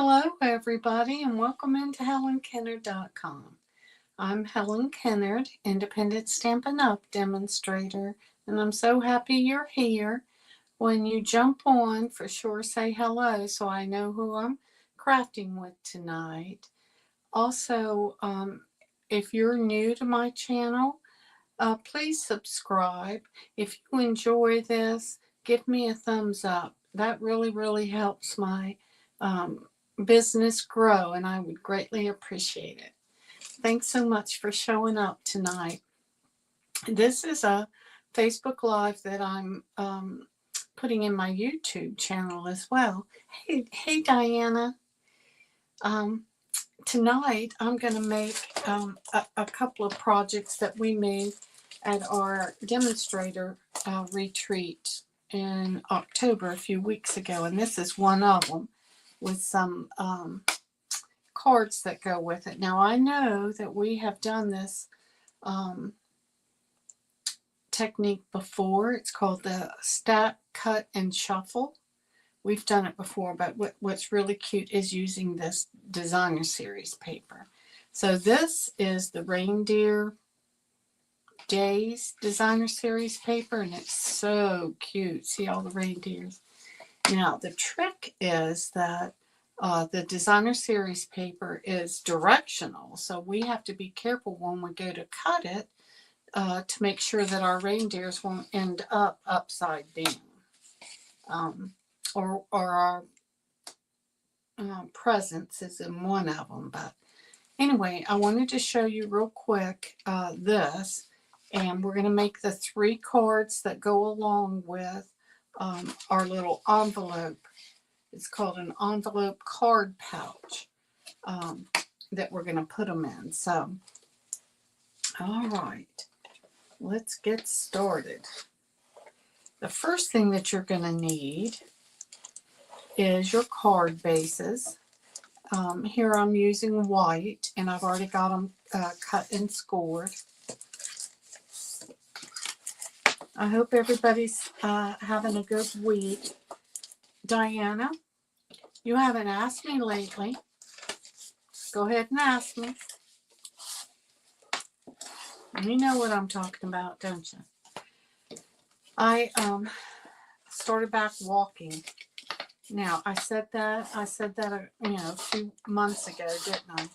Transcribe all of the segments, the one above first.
Hello, everybody, and welcome into HelenKennard.com. I'm Helen Kennard, independent Stampin' Up! Demonstrator, and I'm so happy you're here. When you jump on, for sure say hello so I know who I'm crafting with tonight. Also, if you're new to my channel, please subscribe. If you enjoy this, give me a thumbs up. That really helps my um, business grow, and I would greatly appreciate it. Thanks so much for showing up tonight. This is a Facebook Live that I'm putting in my YouTube channel as well. Hey, Diana. Um, Tonight I'm going to make a couple of projects that we made at our demonstrator retreat in October a few weeks ago, and this is one of them with some cards that go with it. Now I know that we have done this technique before. It's called the stack, cut, and shuffle. We've done it before, but what's really cute is using this designer series paper. So this is the Reindeer Days designer series paper, and it's so cute. See all the reindeers. Now the trick is that the designer series paper is directional, so we have to be careful when we go to cut it to make sure that our reindeers won't end up upside down. Or our presence is in one of them. But anyway, I wanted to show you real quick this, and we're going to make the 3 cards that go along with our little envelope. It's called an envelope card pouch that we're going to put them in. So, all right, let's get started. The first thing that you're going to need is your card bases. Here I'm using white, and I've already got them cut and scored. I hope everybody's having a good week. Diana, you haven't asked me lately. Go ahead and ask me. You know what I'm talking about, don't you? I started back walking. Now, I said that a few months ago, didn't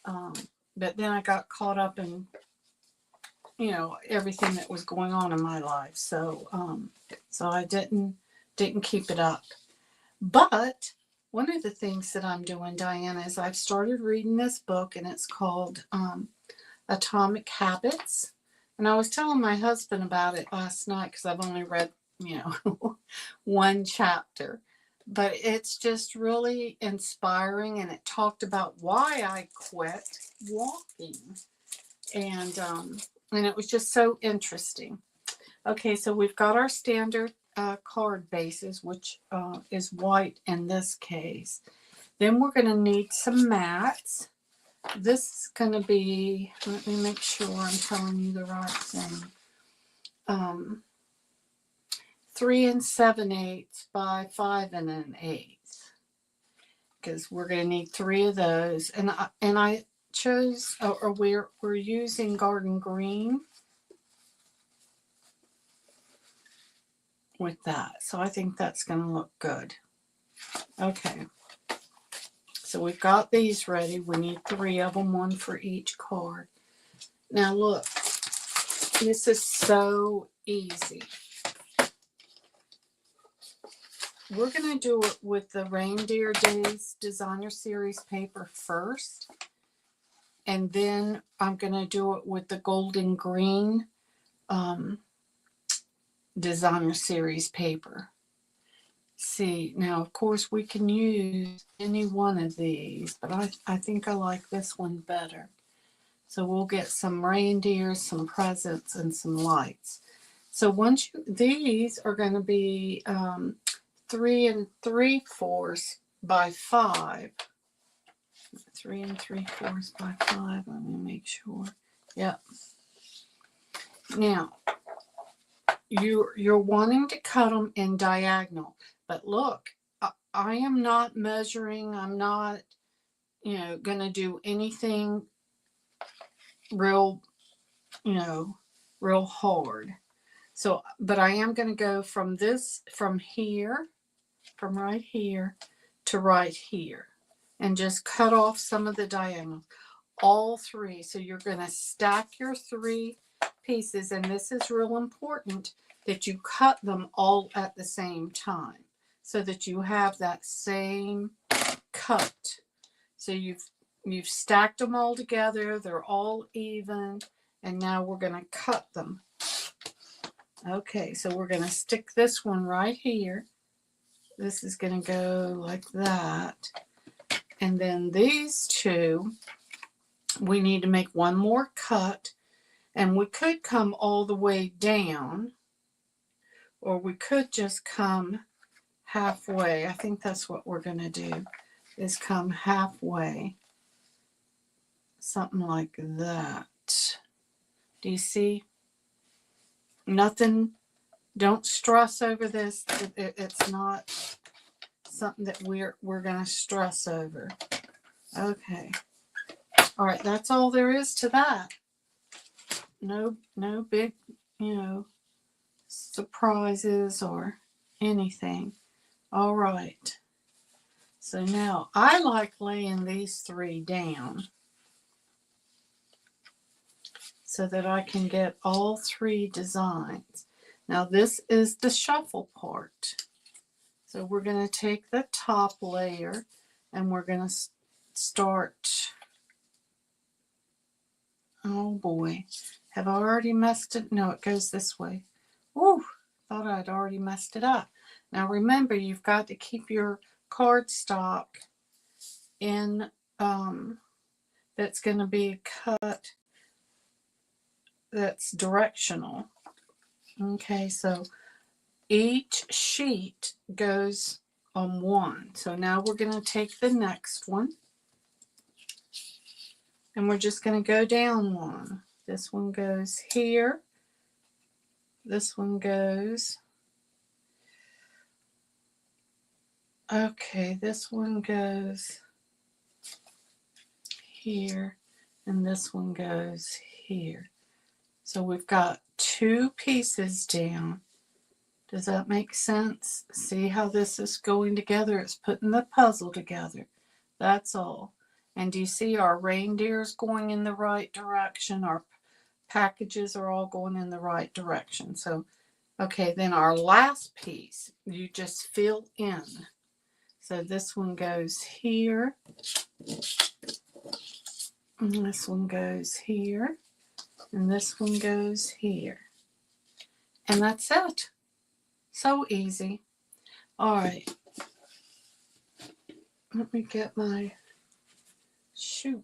I? But then I got caught up in, everything that was going on in my life. So I didn't keep it up. But one of the things that I'm doing, Diana, is I've started reading this book, and it's called Atomic Habits. And I was telling my husband about it last night because I've only read, one chapter. But it's just really inspiring, and it talked about why I quit walking, and it was just so interesting. Okay, so we've got our standard card bases, which is white in this case. Then we're going to need some mats. This is going to be, let me make sure I'm telling you the right thing. 3 7/8 by 5 1/8, because we're going to need 3 of those, and I chose, or we're using Garden Green with that, so I think that's going to look good. Okay, so we've got these ready. We need 3 of them, 1 for each card. Now look, this is so easy. We're going to do it with the Reindeer Days designer series paper first, and then I'm going to do it with the Golden Green designer series paper. See, now of course we can use any one of these, but I think I like this one better. So we'll get some reindeers, some presents, and some lights. So these are going to be 3 3/4 by 5. 3 3/4 by 5. Let me make sure. Yep. Now, you're wanting to cut them in diagonal, but look, I am not measuring. I'm not, going to do anything real, real hard. So, but I am going to go from right here to right here, and just cut off some of the diagonals, all three. So you're going to stack your three pieces, and this is real important that you cut them all at the same time so that you have that same cut. So you've stacked them all together, they're all even, and now we're going to cut them. Okay, so we're going to stick this one right here. This is going to go like that. And then these two, we need to make one more cut. And we could come all the way down, or we could just come halfway. I think that's what we're going to do, is come halfway. Something like that. Do you see? Nothing, don't stress over this. It's not something that we're going to stress over. Okay. All right, that's all there is to that. No big, surprises or anything. All right. So now I like laying these three down so that I can get all three designs. Now this is the shuffle part. So we're going to take the top layer and we're going to start. Oh boy, have I already messed it? No, it goes this way. Woo, thought I'd already messed it up. Now remember, you've got to keep your cardstock in, that's going to be cut, that's directional. Okay, so each sheet goes on one. So now we're going to take the next one, and we're just going to go down one. This one goes here. This one goes. Okay, this one goes here, and this one goes here. So we've got two pieces down. Does that make sense? See how this is going together? It's putting the puzzle together. That's all. And do you see our reindeers going in the right direction? Our packages are all going in the right direction. So, okay, then our last piece, you just fill in. So this one goes here. And this one goes here. And this one goes here. And that's it. So easy. All right. Let me get my shoot.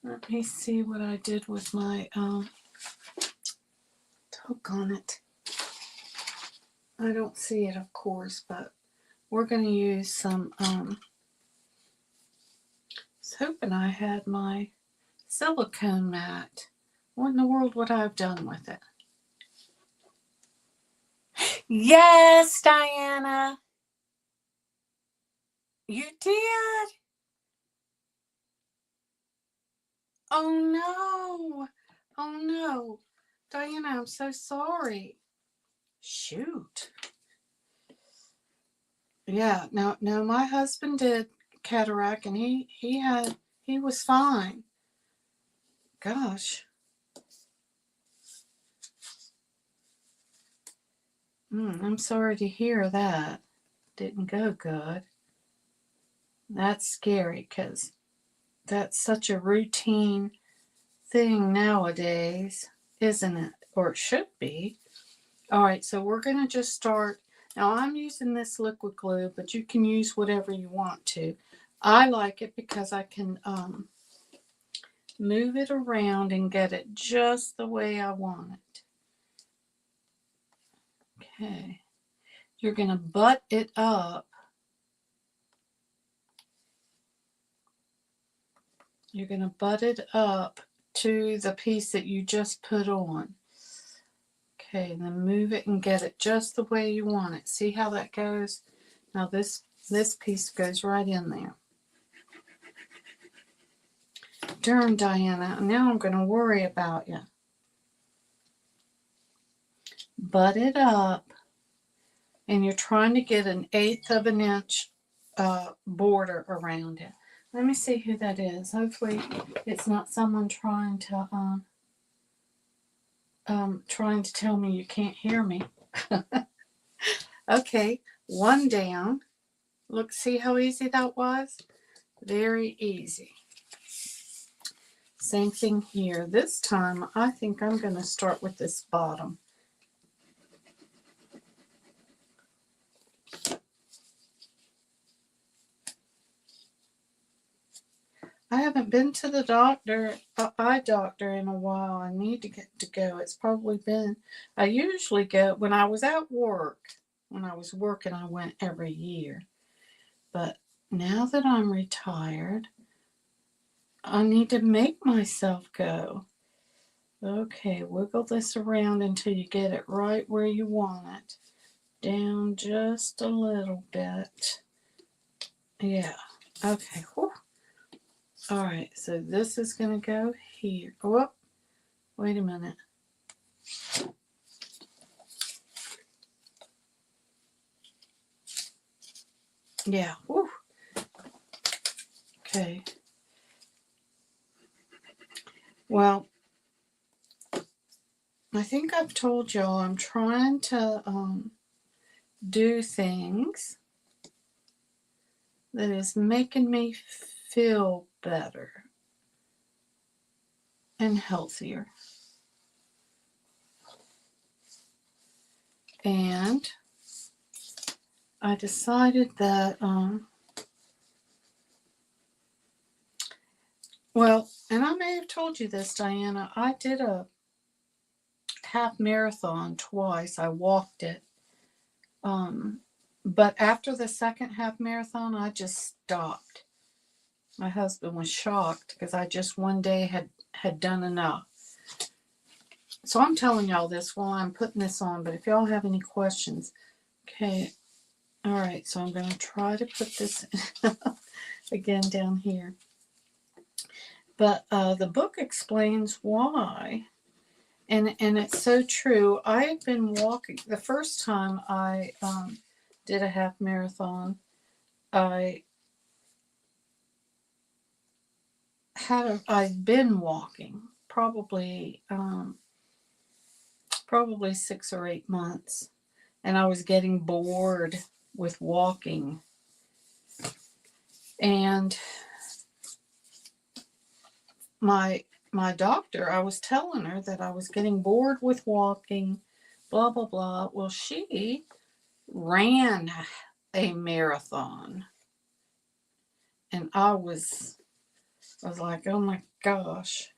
Let me see what I did with my doggone it. I don't see it, of course, but we're going to use some, I was hoping I had my silicone mat. What in the world would I have done with it? Yes, Diana. You did? Oh no. Oh no. Diana, I'm so sorry. Shoot. Yeah, no, my husband did cataract, and he was fine. Gosh. I'm sorry to hear that. Didn't go good. That's scary because that's such a routine thing nowadays, isn't it? Or it should be. All right, so we're going to just start. Now I'm using this liquid glue, but you can use whatever you want to. I like it because I can move it around and get it just the way I want it. Okay. You're going to butt it up. You're going to butt it up to the piece that you just put on. Okay, and then move it and get it just the way you want it. See how that goes? Now this piece goes right in there. Darn, Diana, now I'm going to worry about you. Butt it up, and you're trying to get an 1/8 of an inch border around it. Let me see who that is. Hopefully it's not someone trying to tell me you can't hear me. Okay, one down. Look, see how easy that was? Very easy. Same thing here. This time, I think I'm going to start with this bottom. I haven't been to the eye doctor in a while. I need to get to go. It's probably been, I usually go, when I was at work, when I was working, I went every year. But now that I'm retired, I need to make myself go. Okay, wiggle this around until you get it right where you want it. Down just a little bit. Yeah, okay. Whew. All right, so this is going to go here. Oh, wait a minute. Yeah, whew. Okay. Well, I think I've told y'all I'm trying to do things that is making me feel better and healthier. And I decided that, well, and I may have told you this, Diana, I did a half marathon twice. I walked it. But after the second half marathon, I just stopped. My husband was shocked because I just one day had done enough. So I'm telling y'all this while I'm putting this on, but if y'all have any questions, okay. All right, so I'm going to try to put this again down here. But the book explains why, and it's so true. I had been walking, the first time I did a half marathon, I'd been walking probably 6 or 8 months, and I was getting bored with walking. And my doctor, I was telling her that I was getting bored with walking, blah blah blah. Well, she ran a marathon, and I was like, oh my gosh.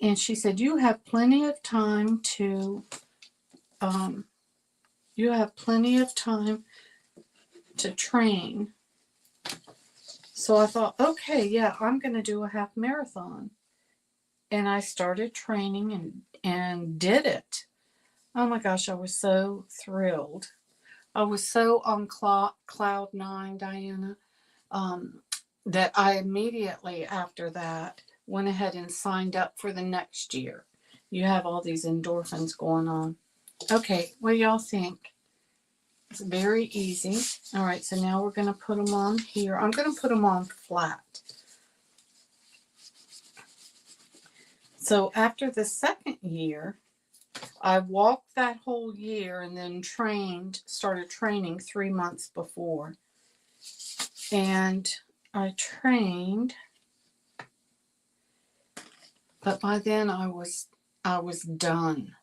And she said, you have plenty of time to train. So I thought, okay, yeah, I'm going to do a half marathon. And I started training and did it. Oh my gosh, I was so thrilled. I was so on cloud nine, Diana, that I immediately after that went ahead and signed up for the next year. You have all these endorphins going on. Okay, what do y'all think? It's very easy. All right, so now we're going to put them on here. I'm going to put them on flat. So after the second year, I walked that whole year and then started training 3 months before. And I trained, but by then I was done.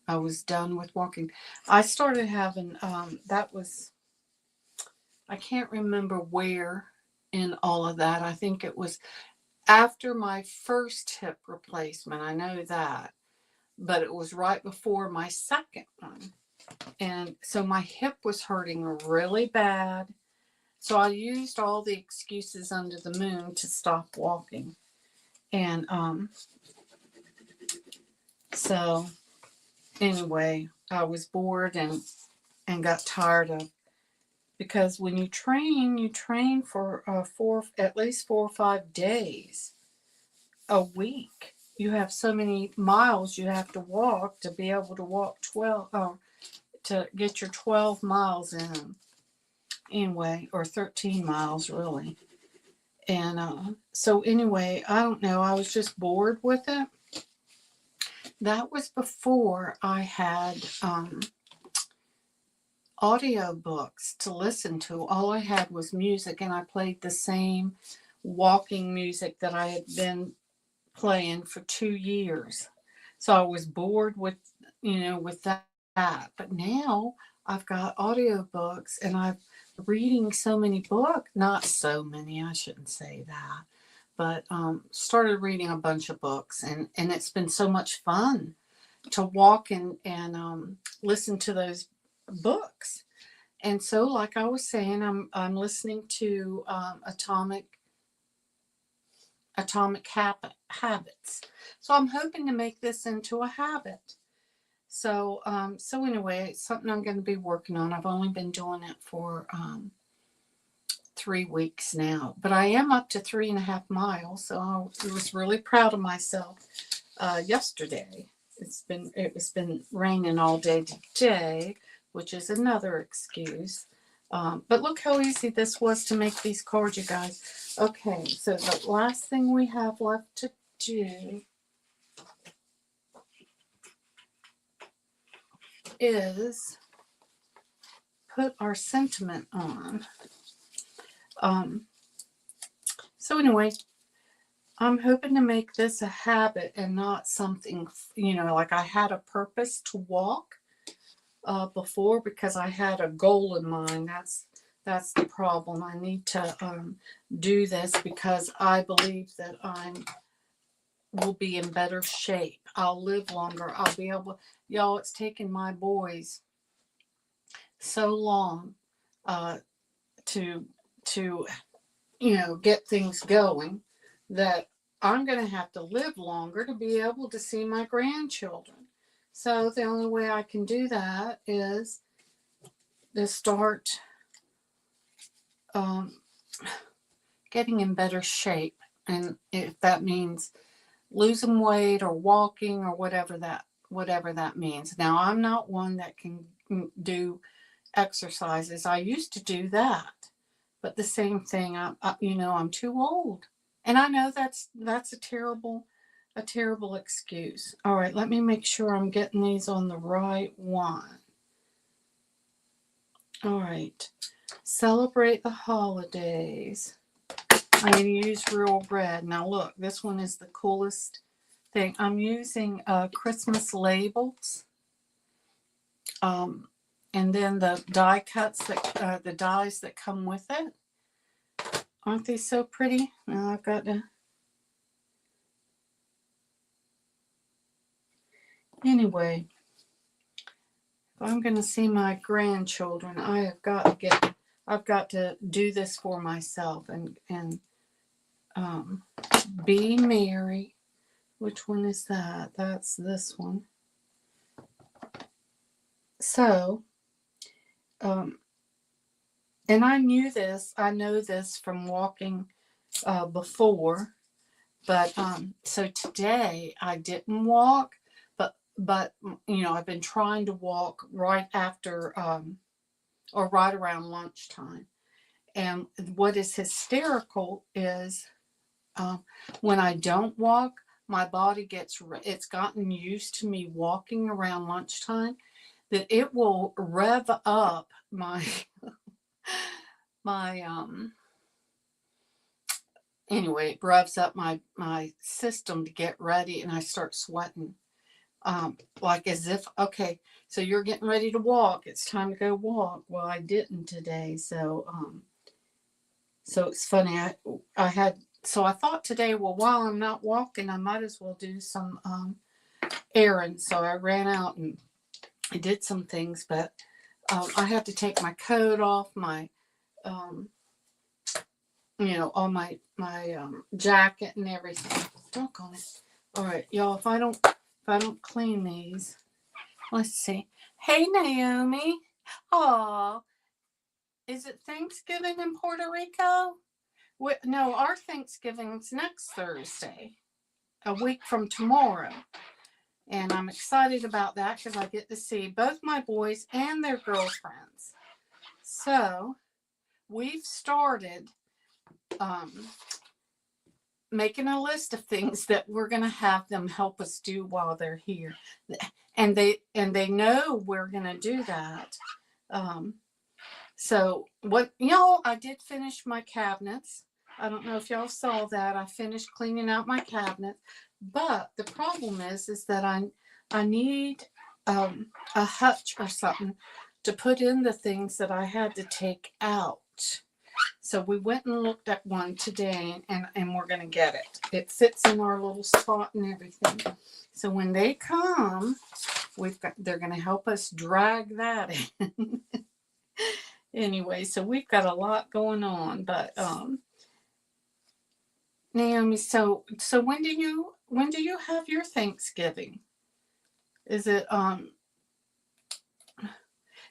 I was done with walking. I started having, I can't remember where in all of that. I think it was after my first hip replacement. I know that. But it was right before my second one. And so my hip was hurting really bad. So I used all the excuses under the moon to stop walking. And so anyway, I was bored and got tired of, because when you train for at least 4 or 5 days a week. You have so many miles you have to walk to be able to walk 12, to get your 12 miles in anyway, or 13 miles really. And so anyway, I don't know, I was just bored with it. That was before I had audio books to listen to. All I had was music, and I played the same walking music that I had been playing for 2 years. So I was bored with, with that. But now I've got audiobooks, and I'm reading so many books. Not so many, I shouldn't say that. But started reading a bunch of books, and it's been so much fun to walk and listen to those books. And so, like I was saying, I'm listening to Atomic Habits. So I'm hoping to make this into a habit. So anyway, it's something I'm going to be working on. I've only been doing it for 3 weeks now, but I am up to 3.5 miles. So I was really proud of myself yesterday. It's been raining all day today, which is another excuse. But look how easy this was to make these cards, you guys. Okay, so the last thing we have left to do is put our sentiment on. So anyway, I'm hoping to make this a habit and not something, like I had a purpose to walk before, because I had a goal in mind. That's the problem. I need to do this because I believe that I will be in better shape. I'll live longer. I'll be able. Y'all, it's taken my boys so long to get things going that I'm going to have to live longer to be able to see my grandchildren. So the only way I can do that is to start getting in better shape. And if that means losing weight or walking or whatever that means. Now, I'm not one that can do exercises. I used to do that, but the same thing. I'm too old, and I know that's a terrible excuse. All right, let me make sure I'm getting these on the right one. All right, celebrate the holidays. I'm going to use Real Red. Now look, this one is the coolest thing. I'm using Christmas labels. And then the die cuts the dies that come with it. Aren't they so pretty? Now I've got to. Anyway, if I'm going to see my grandchildren, I've got to do this for myself and be merry. Which one is that? That's this one. So, and I know this from walking before, but so today I didn't walk, but I've been trying to walk right after or right around lunchtime. And what is hysterical is when I don't walk, my body it's gotten used to me walking around lunchtime, that it will rev up my anyway, it revs up my system to get ready, and I start sweating. Like as if, okay, so you're getting ready to walk. It's time to go walk. Well, I didn't today, so it's funny. I thought today, well, while I'm not walking, I might as well do some errands. So I ran out and I did some things, but I had to take my coat off, my all my jacket and everything. Doggone it! All right, y'all. If I don't clean these, Let's see. Hey, Naomi. Aw, is it Thanksgiving in Puerto Rico? No, our Thanksgiving's next Thursday, a week from tomorrow. And I'm excited about that because I get to see both my boys and their girlfriends. So we've started making a list of things that we're going to have them help us do while they're here, and they know we're going to do that. So what, y'all, I did finish my cabinets. I don't know if y'all saw that. I finished cleaning out my cabinets, but the problem is that I need a hutch or something to put in the things that I had to take out. So we went and looked at one today, and we're going to get it. It fits in our little spot and everything. So when they come, they're going to help us drag that in. Anyway, so we've got a lot going on, but Naomi, so when do you have your Thanksgiving? Is it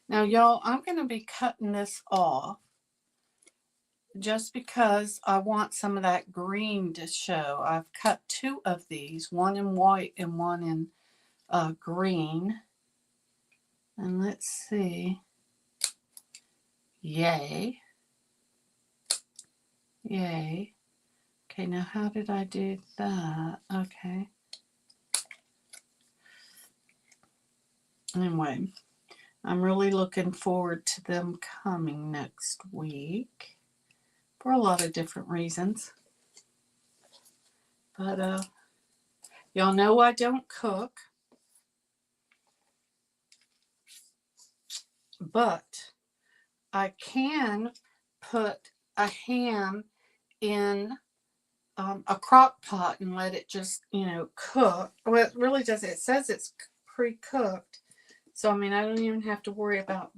now, y'all, I'm going to be cutting this off just because I want some of that green to show. I've cut two of these, one in white and one in green. And let's see. Yay. Yay. Okay, now how did I do that? Okay. Anyway, I'm really looking forward to them coming next week for a lot of different reasons. But y'all know I don't cook, but I can put a ham in a crock pot and let it just, cook. Well, it really does. It says it's pre-cooked. So, I mean, I don't even have to worry about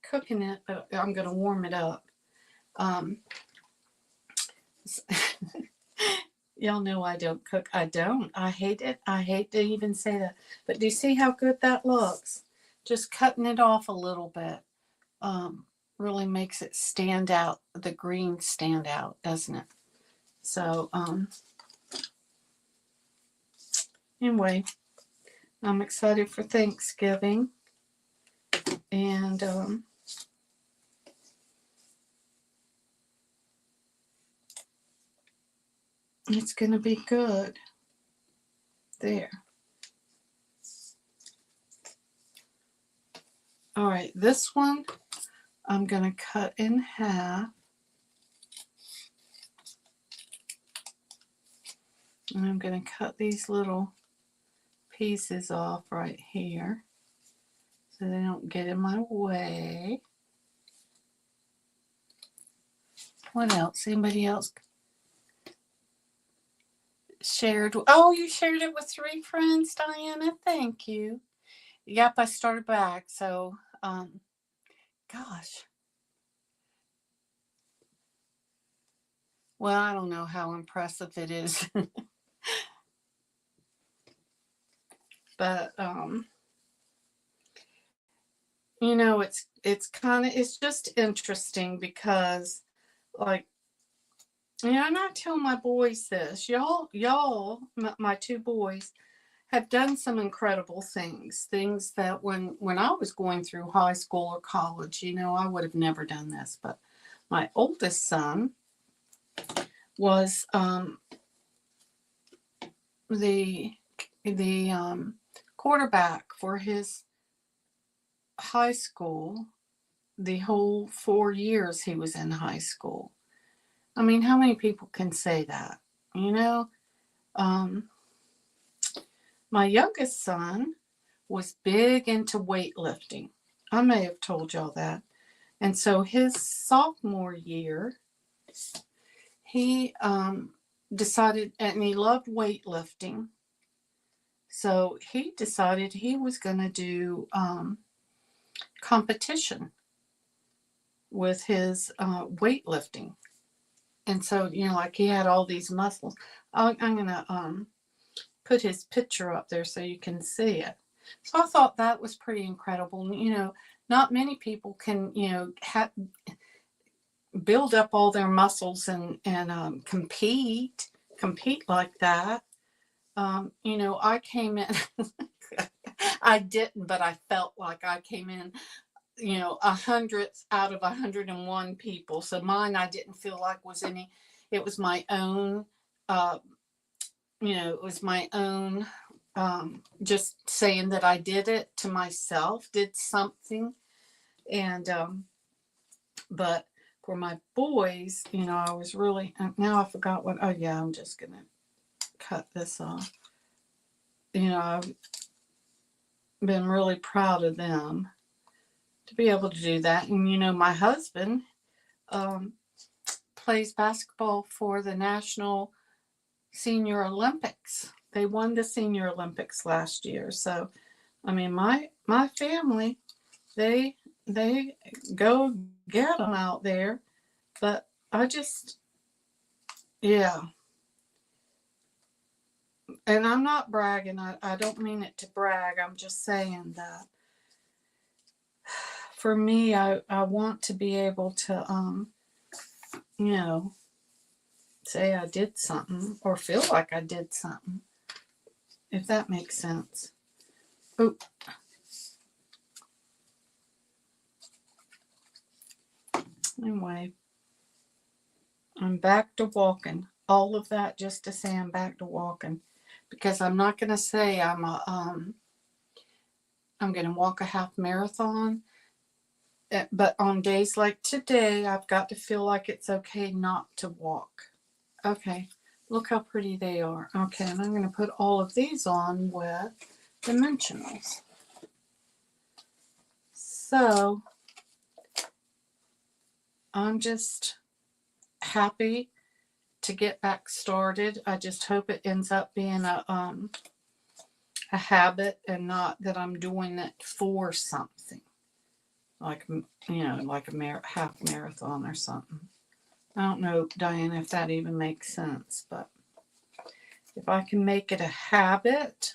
cooking it, but I'm going to warm it up. Y'all know I don't cook. I don't. I hate it. I hate to even say that. But do you see how good that looks? Just cutting it off a little bit really makes it stand out. The green stand out, doesn't it? So, anyway, I'm excited for Thanksgiving. And it's going to be good. There. All right, this one I'm going to cut in half. And I'm going to cut these little pieces off right here so they don't get in my way. What else? Anybody else shared? Oh, you shared it with 3 friends, Diana. Thank you. Yep, I started back. So, gosh. Well, I don't know how impressive it is. But it's just interesting because, like, and I tell my boys this, y'all, my 2 boys have done some incredible things that when I was going through high school or college, I would have never done this. But my oldest son was the quarterback for his high school the whole 4 years he was in high school. I mean, how many people can say that? My youngest son was big into weightlifting. I may have told y'all that. And so his sophomore year, he decided, and he loved weightlifting. So he decided he was going to do competition with his weightlifting. And so, like, he had all these muscles. I'm going to put his picture up there so you can see it. So I thought that was pretty incredible. Not many people can, build up all their muscles and compete like that. I came in. I didn't, but I felt like I came in, 100th out of 101 people. So mine, I didn't feel like was any. It was my own. Uh, it was my own. Just saying that I did it to myself, did something, and but for my boys, I was really. Now I forgot what. Oh yeah, I'm just gonna cut this off. I've been really proud of them to be able to do that. And my husband um, plays basketball for the National Senior Olympics. They won the Senior Olympics last year. So, I mean, my family, they they go get them out there. But I just, yeah. And I'm not bragging. I don't mean it to brag. I'm just saying that for me, I want to be able to, you know, say I did something or feel like I did something, if that makes sense. Oh, anyway, I'm back to walking. All of that just to say I'm back to walking, because I'm not going to say I'm going to walk a half marathon, but on days like today, I've got to feel like it's okay not to walk. Okay, look how pretty they are. Okay, and I'm going to put all of these on with dimensionals. So I'm just happy to get back started. I just hope it ends up being a habit and not that I'm doing it for something like like a half marathon or something. I don't know, Diane, if that even makes sense, but if I can make it a habit,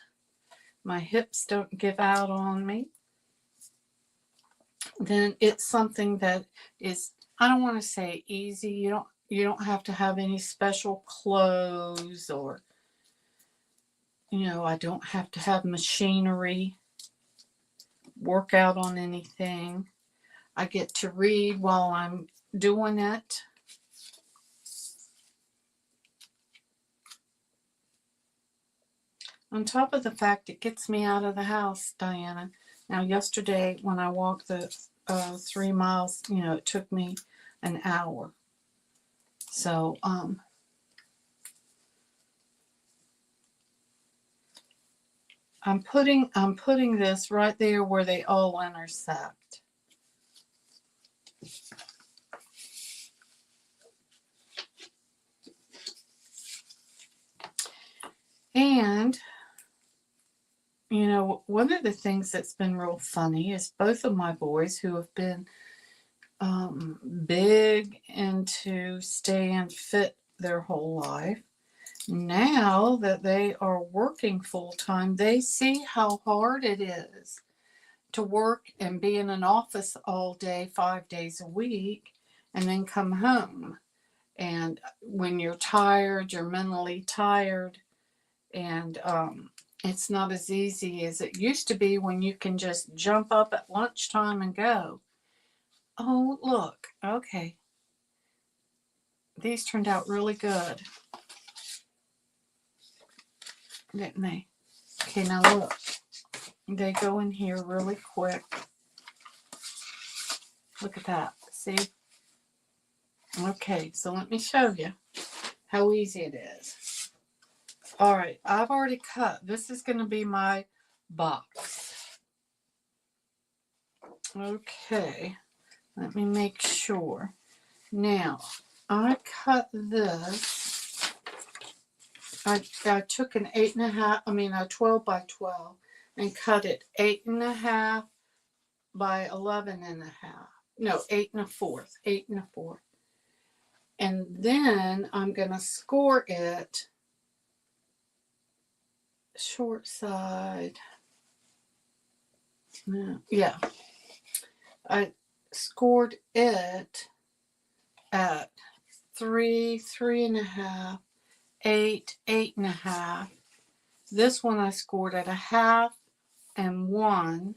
my hips don't give out on me, then it's something that is, I don't want to say easy. You don't have to have any special clothes, or I don't have to have machinery, work out on anything. I get to read while I'm doing it. On top of the fact, it gets me out of the house, Diana. Now, yesterday when I walked the 3 miles, it took me an hour. So, I'm putting this right there where they all intersect. And one of the things that's been real funny is both of my boys, who have been big into staying fit their whole life, now that they are working full time, they see how hard it is to work and be in an office all day, 5 days a week, and then come home. And when you're tired, you're mentally tired, and it's not as easy as it used to be when you can just jump up at lunchtime and go. Oh, look, okay. These turned out really good, didn't they? Okay, now look. They go in here really quick. Look at that. See? Okay, so let me show you how easy it is. All right, I've already cut. This is going to be my box. Okay, let me make sure. Now, I cut this. I took an 12 by 12 and cut it 8.5 by 11.5. No, 8 1/4. 8 1/4. And then I'm going to score it short side. Yeah, I scored it at 3, 3.5, 8, 8.5. This one I scored at 1/2 and 1,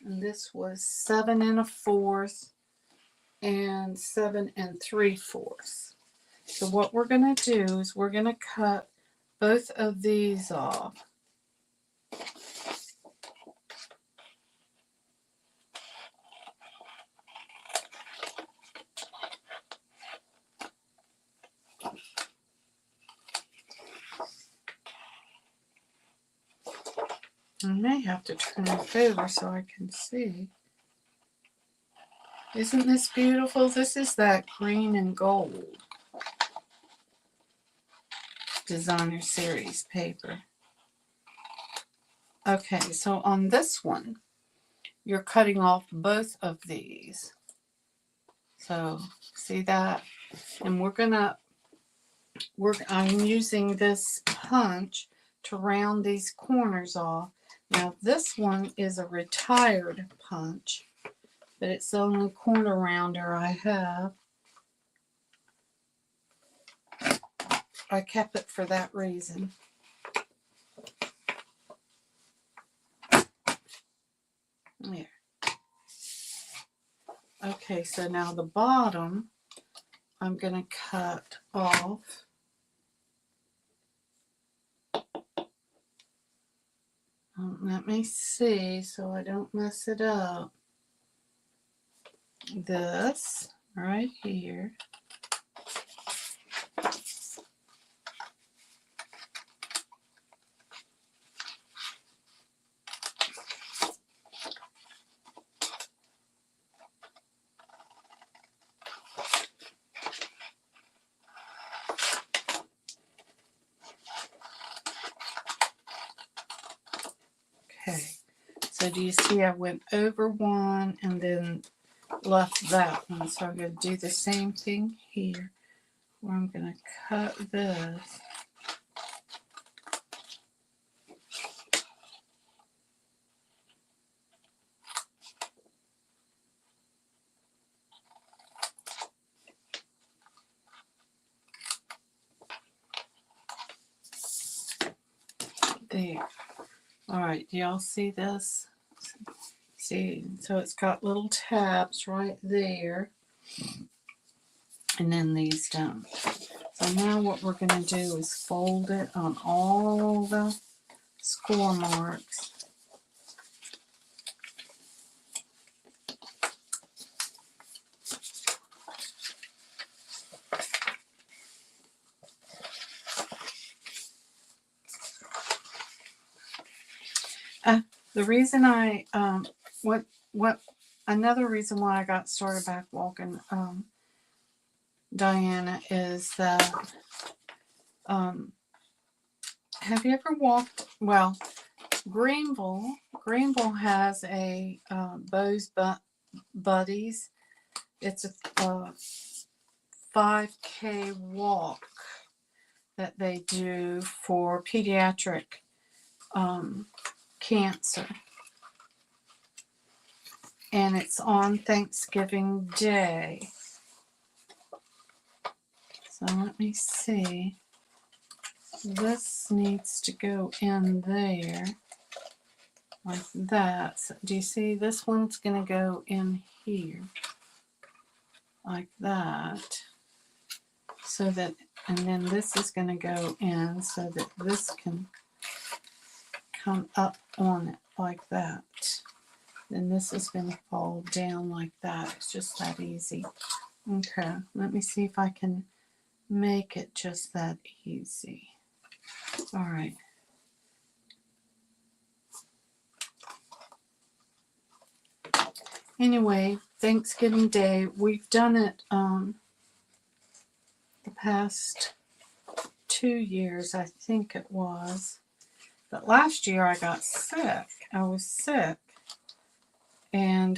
and this was 7 1/4 and 7 3/4. So what we're going to do is we're going to cut both of these off. I may have to turn it over so I can see. Isn't this beautiful? This is that green and gold designer series paper. Okay, so on this one, you're cutting off both of these. So see that? And I'm using this punch to round these corners off. Now this one is a retired punch, but it's the only corner rounder I have. I kept it for that reason. There. Okay, so now the bottom, I'm going to cut off. Let me see so I don't mess it up. This right here. Okay, so do you see I went over one and then left that one? So I'm going to do the same thing here, where I'm going to cut this. There. All right, do y'all see this? See, so it's got little tabs right there, and then these don't. So now what we're going to do is fold it on all the score marks. The reason another reason why I got started back walking, Diana, is that, have you ever walked, well, Greenville has a Bo's Buddies. It's a 5K walk that they do for pediatric cancer. And it's on Thanksgiving Day. So let me see. This needs to go in there like that. So do you see this one's going to go in here like that? So that, and then this is going to go in so that this can come up on it like that. Then this is going to fall down like that. It's just that easy. Okay, let me see if I can make it just that easy. All right. Anyway, Thanksgiving Day, we've done it the past 2 years, I think it was. But last year I got sick. I was sick and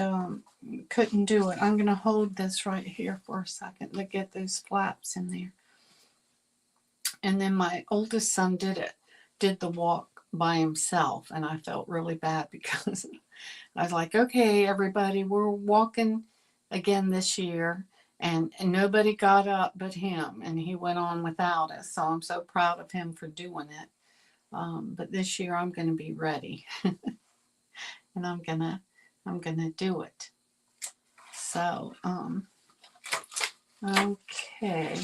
couldn't do it. I'm going to hold this right here for a second to get those flaps in there. And then my oldest son did the walk by himself, and I felt really bad because I was like, okay, everybody, we're walking again this year. And nobody got up but him, and he went on without us. So I'm so proud of him for doing it. But this year I'm going to be ready, and I'm gonna do it. So okay.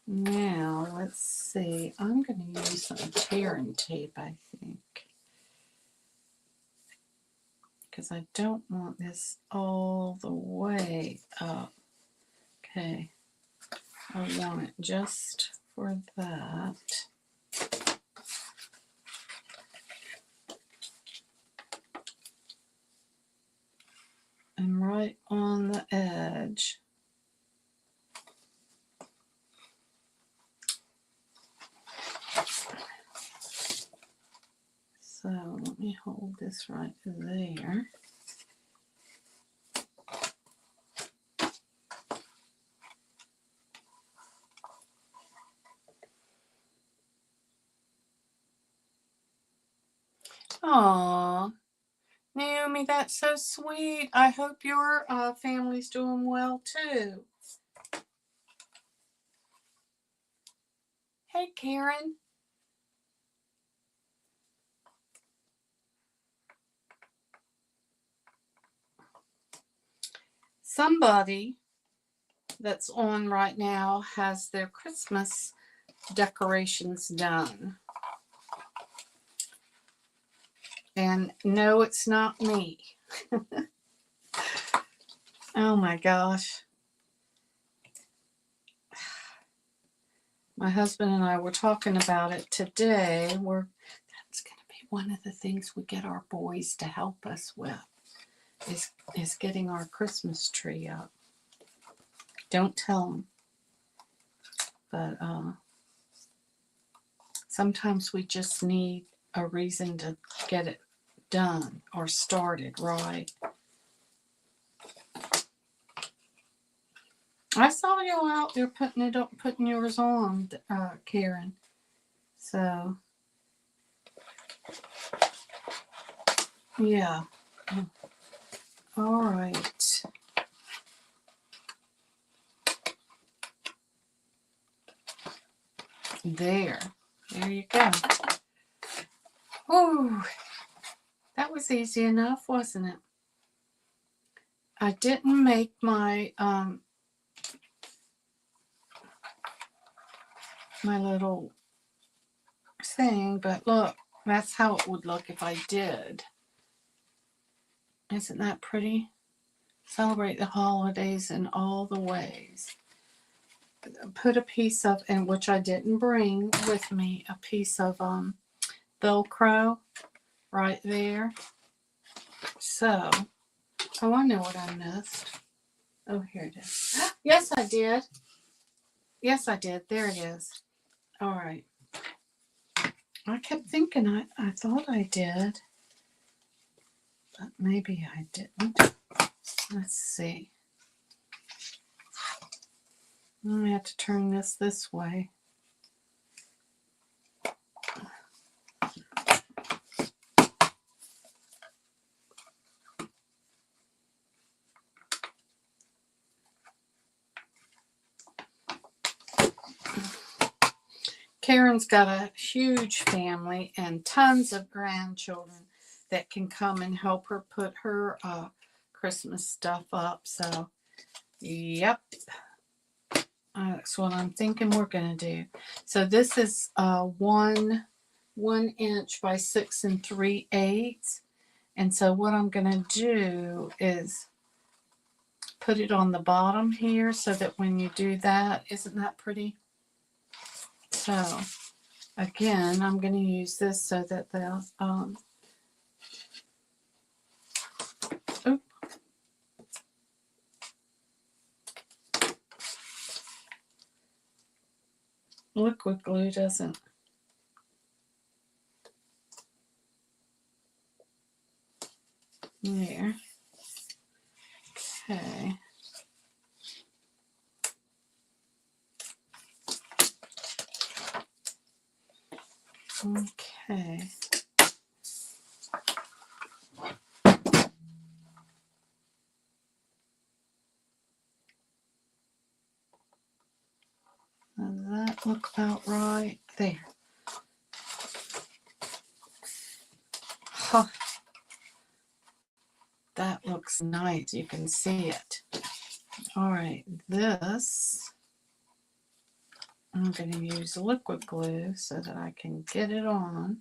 Now let's see. I'm going to use some tearing tape, I think, because I don't want this all the way up. Okay, I want it just for that. And right on the edge. So let me hold this right there. Aww, Naomi, that's so sweet. I hope your family's doing well too. Hey, Karen. Somebody that's on right now has their Christmas decorations done. And no, it's not me. Oh my gosh. My husband and I were talking about it today. That's going to be one of the things we get our boys to help us with is getting our Christmas tree up. Don't tell them. But sometimes we just need a reason to get it done or started right. I saw you out there putting yours on, Karen. So, yeah. All right. There you go. Whew. That was easy enough, wasn't it? I didn't make my my little thing, but look, that's how it would look if I did. Isn't that pretty? Celebrate the holidays in all the ways. Put a piece of, and which I didn't bring with me, a piece of Velcro right there. So, oh, I know what I missed. Oh, here it is. Yes, I did. Yes, I did. There it is. All right. I kept thinking I thought I did, but maybe I didn't. Let's see. I have to turn this way. Karen's got a huge family and tons of grandchildren that can come and help her put her Christmas stuff up. So, yep, that's what I'm thinking we're gonna do. So this is 1 inch by 6 3/8, and so what I'm gonna do is put it on the bottom here so that when you do that, isn't that pretty? So again, I'm going to use this so that the liquid glue doesn't. There. Okay. Okay. Does that look about right? There. Huh. That looks nice. You can see it. All right, this, I'm going to use liquid glue so that I can get it on.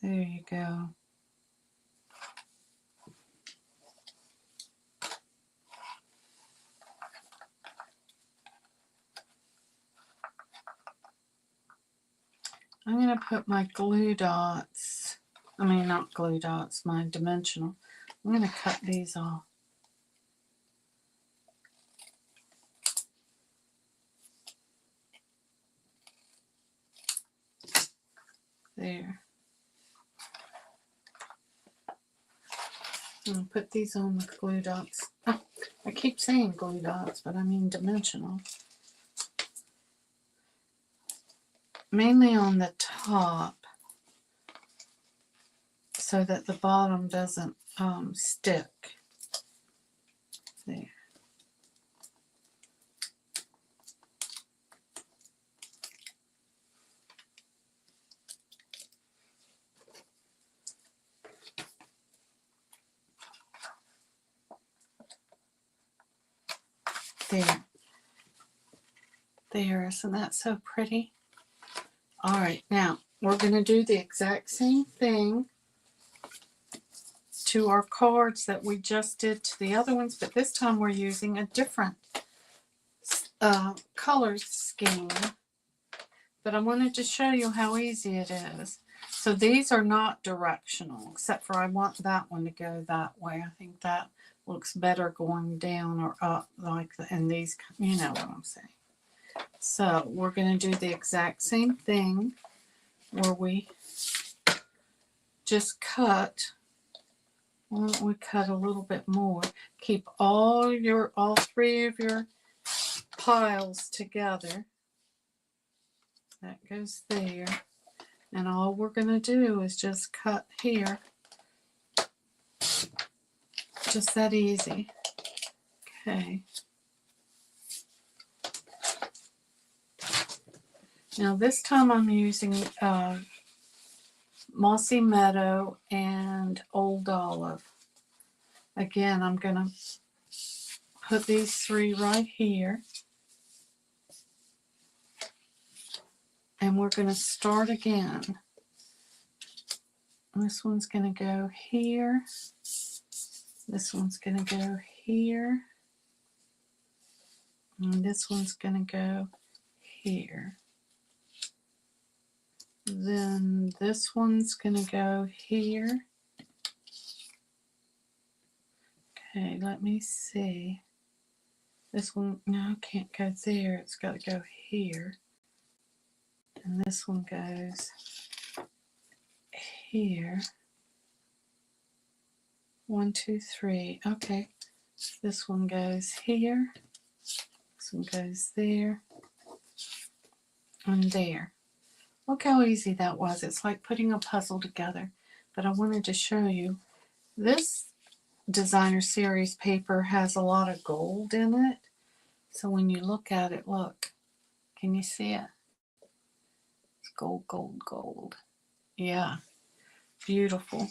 There you go. I'm going to put my glue dots, I mean not glue dots, my dimensional. I'm going to cut these off. There. I'm going to put these on with glue dots. Oh, I keep saying glue dots, but I mean dimensional. Mainly on the top so that the bottom doesn't stick. There. There. There, isn't that so pretty? All right, now we're going to do the exact same thing to our cards that we just did to the other ones, but this time we're using a different color scheme. But I wanted to show you how easy it is. So these are not directional, except for I want that one to go that way. I think that looks better going down or up, like in these, you know what I'm saying. So we're going to do the exact same thing where we just cut. Why don't we cut a little bit more? Keep all three of your piles together. That goes there. And all we're going to do is just cut here. Just that easy. Okay. Now this time I'm using Mossy Meadow and Old Olive. Again, I'm going to put these three right here. And we're going to start again. This one's going to go here. This one's going to go here. And this one's going to go here. Then this one's going to go here. Okay, let me see. This one, no, can't go there. It's got to go here. And this one goes here. 1, 2, 3. Okay. This one goes here. This one goes there. And there. Look how easy that was. It's like putting a puzzle together. But I wanted to show you. This designer series paper has a lot of gold in it. So when you look at it, look. Can you see it? It's gold, gold, gold. Yeah. Beautiful.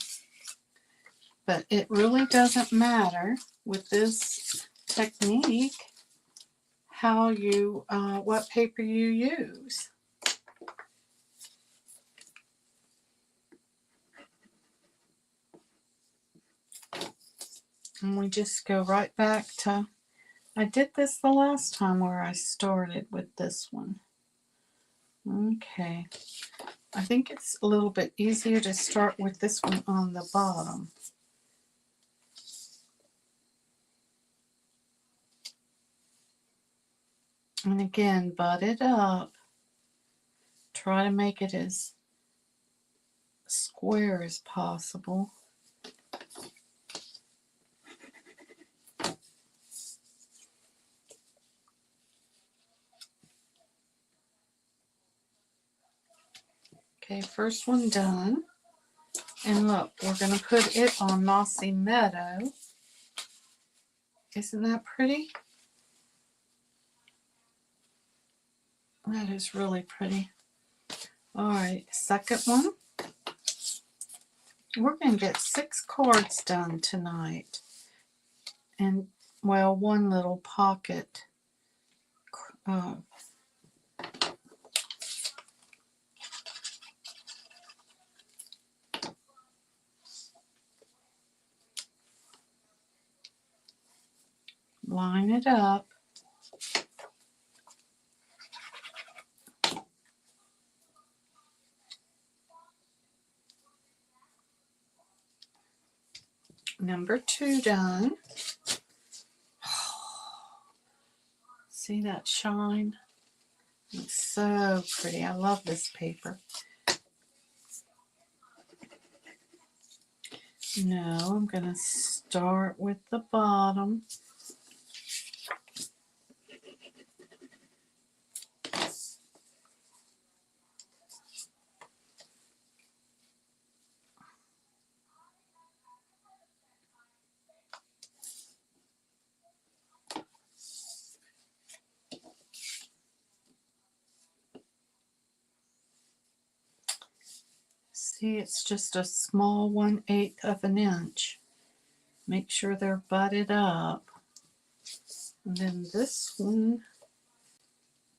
But it really doesn't matter with this technique how you, what paper you use. And we just go right back to, I did this the last time where I started with this one. Okay. I think it's a little bit easier to start with this one on the bottom. And again, butt it up. Try to make it as square as possible. Okay, first one done. And look, we're going to put it on Mossy Meadow. Isn't that pretty? That is really pretty. All right, second one. We're going to get 6 cards done tonight. And, well, one little pocket. Line it up. Number 2 done. See that shine? It's so pretty. I love this paper. No, I'm going to start with the bottom. See, it's just a small 1/8 of an inch. Make sure they're butted up. And then this one,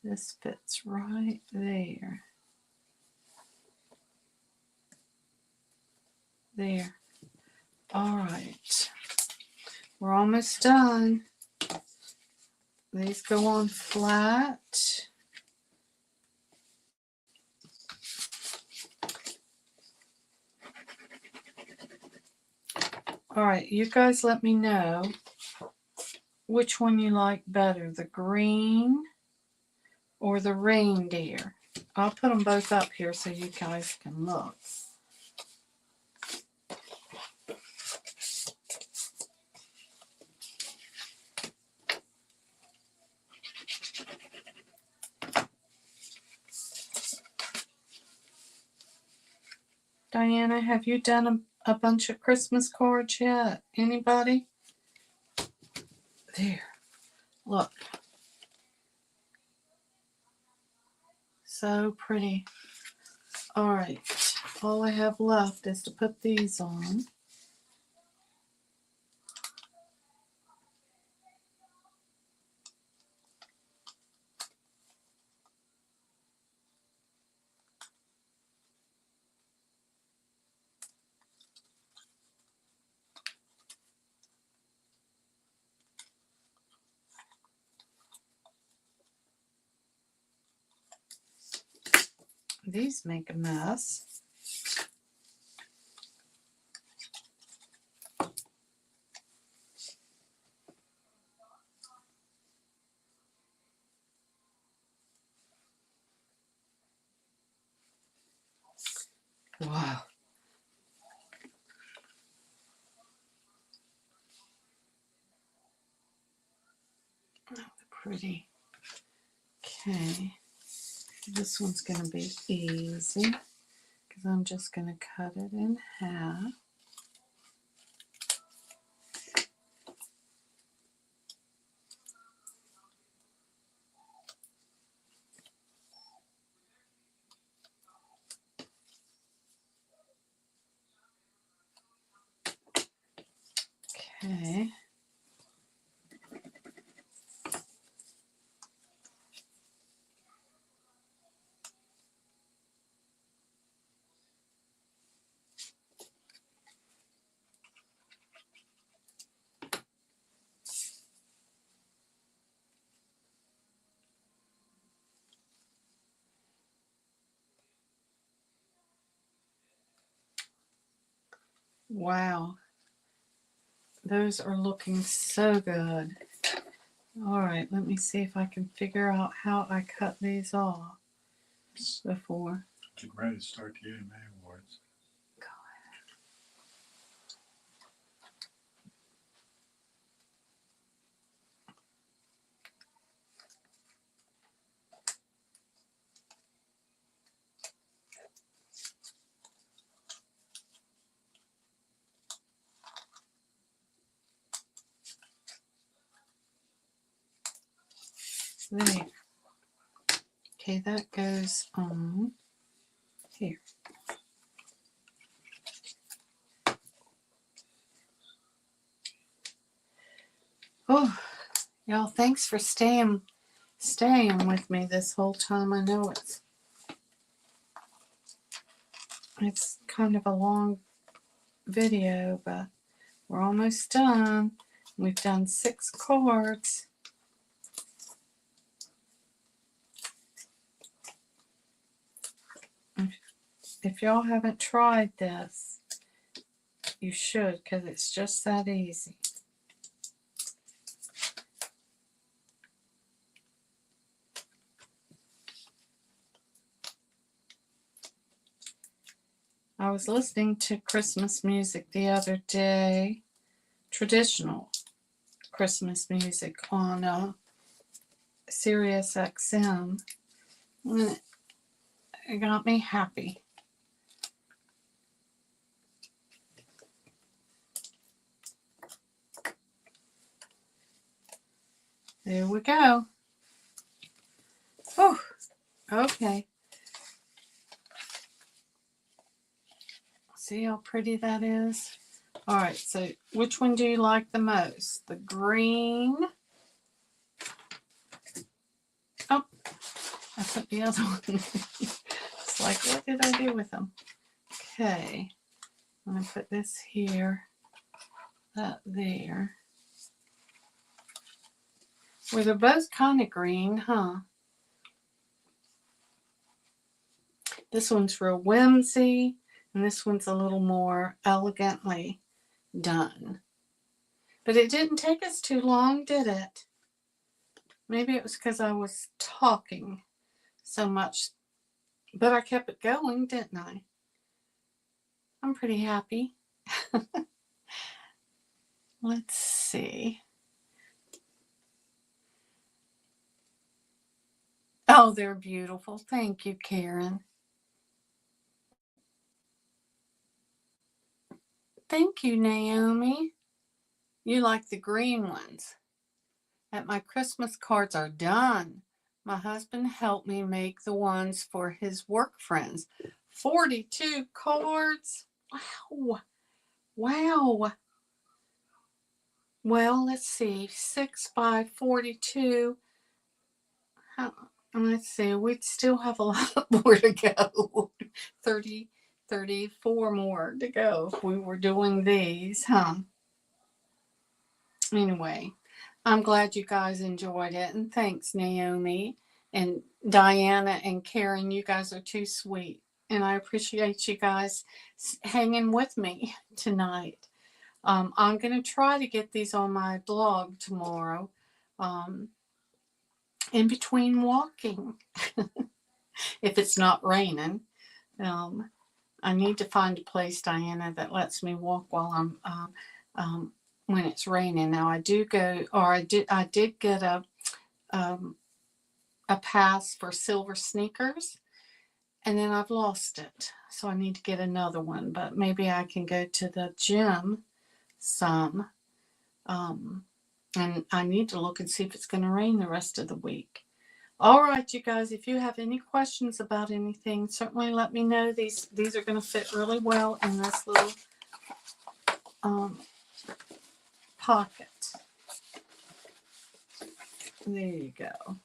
this fits right there. There. All right. We're almost done. These go on flat. All right, you guys let me know which one you like better, the green or the reindeer. I'll put them both up here so you guys can look. Diana, have you done a bunch of Christmas cards yet? Anybody? There. Look. So pretty. All right. All I have left is to put these on. These make a mess. Wow. Oh, pretty. Okay. This one's going to be easy because I'm just going to cut it in half. Okay. Wow. Those are looking so good. All right, let me see if I can figure out how I cut these off before. Get ready to start the AMA Awards. There. Okay, that goes on here. Oh, y'all, thanks for staying with me this whole time. I know it's kind of a long video, but we're almost done. We've done 6 cards. If y'all haven't tried this, you should, because it's just that easy. I was listening to Christmas music the other day, traditional Christmas music on Sirius XM, and it got me happy. There we go. Oh, okay. See how pretty that is? All right, so which one do you like the most? The green. Oh, I put the other one. It's like, what did I do with them? Okay, I'm going to put this here, that there. Well, they're both kind of green, huh? This one's real whimsy, and this one's a little more elegantly done. But it didn't take us too long, did it? Maybe it was because I was talking so much, but I kept it going, didn't I? I'm pretty happy. Let's see. Oh, they're beautiful. Thank you, Karen. Thank you, Naomi. You like the green ones. My Christmas cards are done. My husband helped me make the ones for his work friends. 42 cards. Wow. Wow. Well, let's see. 6 by 42. Let's see. We'd still have a lot more to go. 34 more to go if we were doing these, huh? Anyway, I'm glad you guys enjoyed it. And thanks, Naomi and Diana and Karen. You guys are too sweet. And I appreciate you guys hanging with me tonight. I'm going to try to get these on my blog tomorrow in between walking. If it's not raining. I need to find a place, Diana, that lets me walk while I'm when it's raining. Now I do go, or I did get a pass for Silver Sneakers, and then I've lost it, so I need to get another one. But maybe I can go to the gym some, and I need to look and see if it's going to rain the rest of the week. All right, you guys, if you have any questions about anything, certainly let me know. These are going to fit really well in this little pocket. There you go.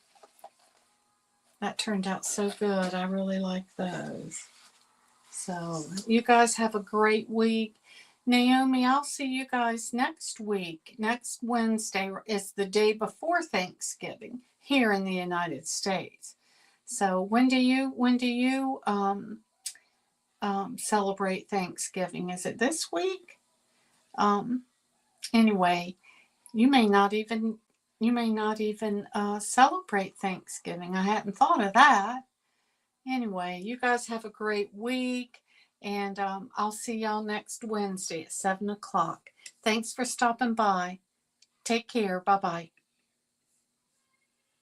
That turned out so good. I really like those. So you guys have a great week. Naomi, I'll see you guys next week. Next Wednesday is the day before Thanksgiving here in the United States. So when do you celebrate Thanksgiving? Is it this week? Anyway, you may not even celebrate Thanksgiving. I hadn't thought of that. Anyway, you guys have a great week, and I'll see y'all next Wednesday at 7 o'clock. Thanks for stopping by. Take care. Bye-bye.